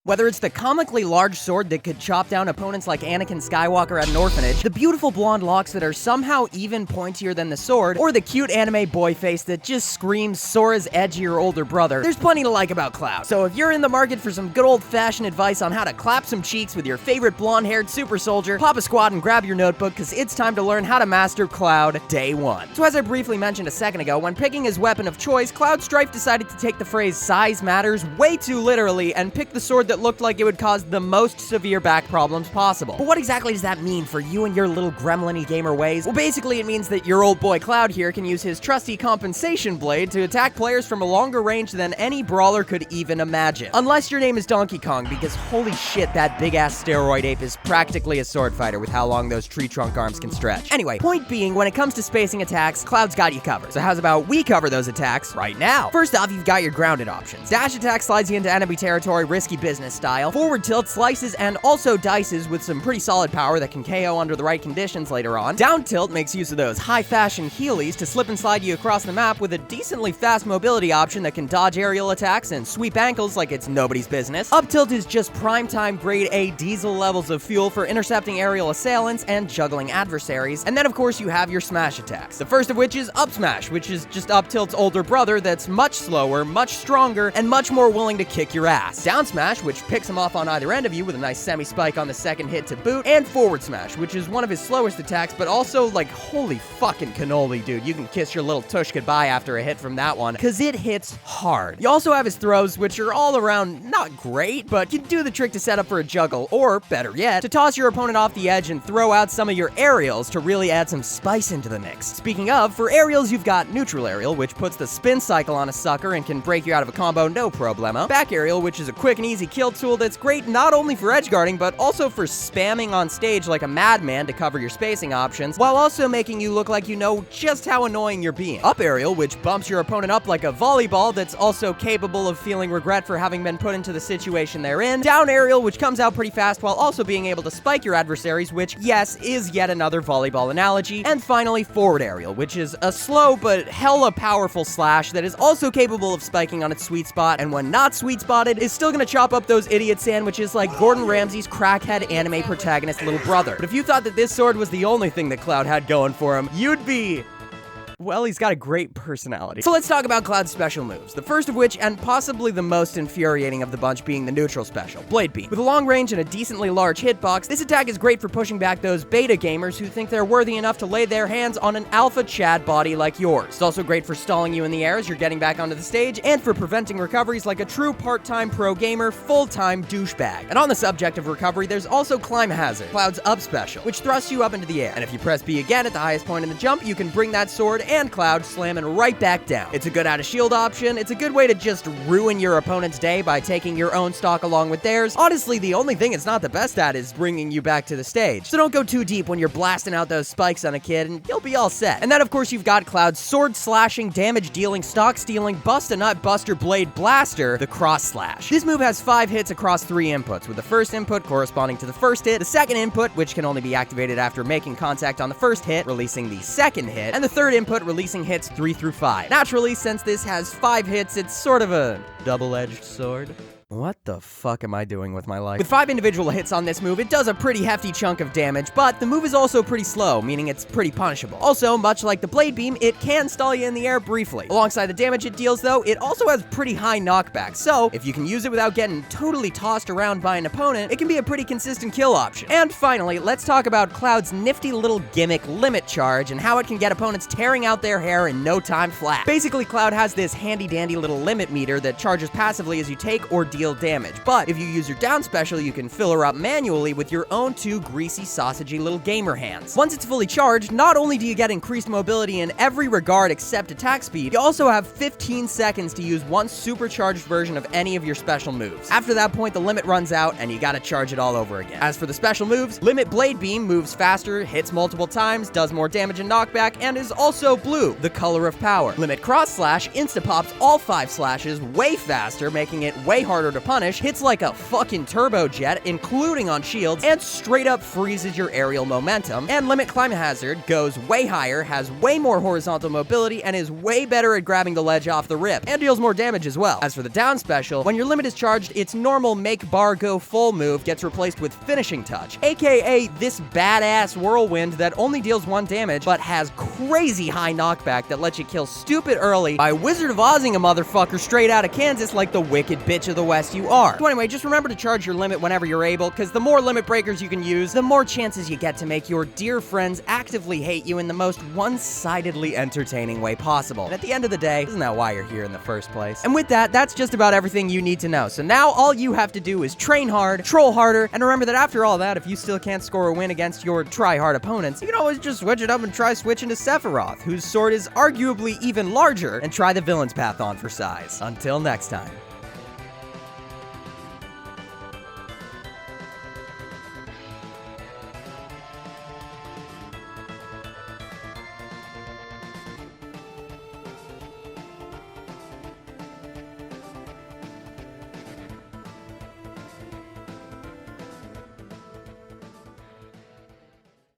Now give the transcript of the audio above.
Whether it's the comically large sword that could chop down opponents like Anakin Skywalker at an orphanage, the beautiful blonde locks that are somehow even pointier than the sword, or the cute anime boy face that just screams Sora's edgier older brother, there's plenty to like about Cloud. So if you're in the market for some good old-fashioned advice on how to clap some cheeks with your favorite blonde-haired super soldier, pop a squad and grab your notebook, because it's time to learn how to master Cloud Day 1. So as I briefly mentioned a second ago, when picking his weapon of choice, Cloud Strife decided to take the phrase size matters way too literally and pick the sword that looked like it would cause the most severe back problems possible. But what exactly does that mean for you and your little gremlin-y gamer ways? Well, basically it means that your old boy Cloud here can use his trusty compensation blade to attack players from a longer range than any brawler could even imagine. Unless your name is Donkey Kong, because holy shit, that big-ass steroid ape is practically a sword fighter with how long those tree trunk arms can stretch. Anyway, point being, when it comes to spacing attacks, Cloud's got you covered. So how's about we cover those attacks right now? First off, you've got your grounded options. Dash attack slides you into enemy territory, risky business style. Forward tilt slices and also dices with some pretty solid power that can KO under the right conditions later on. Down tilt makes use of those high fashion heelys to slip and slide you across the map with a decently fast mobility option that can dodge aerial attacks and sweep ankles like it's nobody's business. Up tilt is just primetime grade A diesel levels of fuel for intercepting aerial assailants and juggling adversaries. And then of course you have your smash attacks. The first of which is up smash, which is just up tilt's older brother that's much slower, much stronger, and much more willing to kick your ass. Down smash, which picks him off on either end of you with a nice semi-spike on the second hit to boot, and forward smash, which is one of his slowest attacks, but also like holy fucking cannoli, dude. You can kiss your little tush goodbye after a hit from that one, cause it hits hard. You also have his throws, which are all around not great, but can do the trick to set up for a juggle, or better yet, to toss your opponent off the edge and throw out some of your aerials to really add some spice into the mix. Speaking of, for aerials you've got neutral aerial, which puts the spin cycle on a sucker and can break you out of a combo no problemo. Back aerial, which is a quick and easy kill tool that's great not only for edge guarding, but also for spamming on stage like a madman to cover your spacing options, while also making you look like you know just how annoying you're being. Up aerial, which bumps your opponent up like a volleyball that's also capable of feeling regret for having been put into the situation they're in. Down aerial, which comes out pretty fast while also being able to spike your adversaries, which, yes, is yet another volleyball analogy. And finally, forward aerial, which is a slow but hella powerful slash that is also capable of spiking on its sweet spot, and when not sweet spotted, is still gonna chop up those idiot sandwiches like Gordon Ramsay's crackhead anime protagonist little brother. But if you thought that this sword was the only thing that Cloud had going for him, you'd be... well, he's got a great personality. So let's talk about Cloud's special moves. The first of which, and possibly the most infuriating of the bunch, being the neutral special, Blade Beam. With a long range and a decently large hitbox, this attack is great for pushing back those beta gamers who think they're worthy enough to lay their hands on an alpha Chad body like yours. It's also great for stalling you in the air as you're getting back onto the stage, and for preventing recoveries like a true part-time pro gamer, full-time douchebag. And on the subject of recovery, there's also Climb Hazard, Cloud's up special, which thrusts you up into the air. And if you press B again at the highest point in the jump, you can bring that sword and Cloud slamming right back down. It's a good out of shield option. It's a good way to just ruin your opponent's day by taking your own stock along with theirs. Honestly, the only thing it's not the best at is bringing you back to the stage. So don't go too deep when you're blasting out those spikes on a kid and you'll be all set. And then of course you've got Cloud's sword slashing, damage dealing, stock stealing, bust a nut buster blade blaster, the cross slash. This move has 5 hits across 3 inputs, with the first input corresponding to the first hit, the second input, which can only be activated after making contact on the first hit, releasing the second hit, and the third input releasing hits 3 through 5. Naturally, since this has 5 hits, it's sort of a double-edged sword. What the fuck am I doing with my life? With 5 individual hits on this move, it does a pretty hefty chunk of damage, but the move is also pretty slow, meaning it's pretty punishable. Also, much like the Blade Beam, it can stall you in the air briefly. Alongside the damage it deals, though, it also has pretty high knockback, so if you can use it without getting totally tossed around by an opponent, it can be a pretty consistent kill option. And finally, let's talk about Cloud's nifty little gimmick, Limit Charge, and how it can get opponents tearing out their hair in no time flat. Basically, Cloud has this handy-dandy little limit meter that charges passively as you take or deal damage, but if you use your down special, you can fill her up manually with your own 2 greasy, sausagey little gamer hands. Once it's fully charged, not only do you get increased mobility in every regard except attack speed, you also have 15 seconds to use one supercharged version of any of your special moves. After that point, the limit runs out, and you gotta charge it all over again. As for the special moves, Limit Blade Beam moves faster, hits multiple times, does more damage and knockback, and is also blue, the color of power. Limit Cross Slash insta-pops all 5 slashes way faster, making it way harder harder to punish, hits like a fucking turbojet, including on shields, and straight up freezes your aerial momentum. And Limit Climate Hazard goes way higher, has way more horizontal mobility, and is way better at grabbing the ledge off the rip, and deals more damage as well. As for the down special, when your limit is charged, its normal make bar go full move gets replaced with Finishing Touch, aka this badass whirlwind that only deals 1 damage, but has crazy high knockback that lets you kill stupid early by Wizard of Ozzing a motherfucker straight out of Kansas like the wicked bitch of the West you are. So anyway, just remember to charge your limit whenever you're able, because the more limit breakers you can use, the more chances you get to make your dear friends actively hate you in the most one-sidedly entertaining way possible. And at the end of the day, isn't that why you're here in the first place? And with that, that's just about everything you need to know. So now all you have to do is train hard, troll harder, and remember that after all that, if you still can't score a win against your try-hard opponents, you can always just switch it up and try switching to Sephiroth, whose sword is arguably even larger, and try the villain's path on for size. Until next time.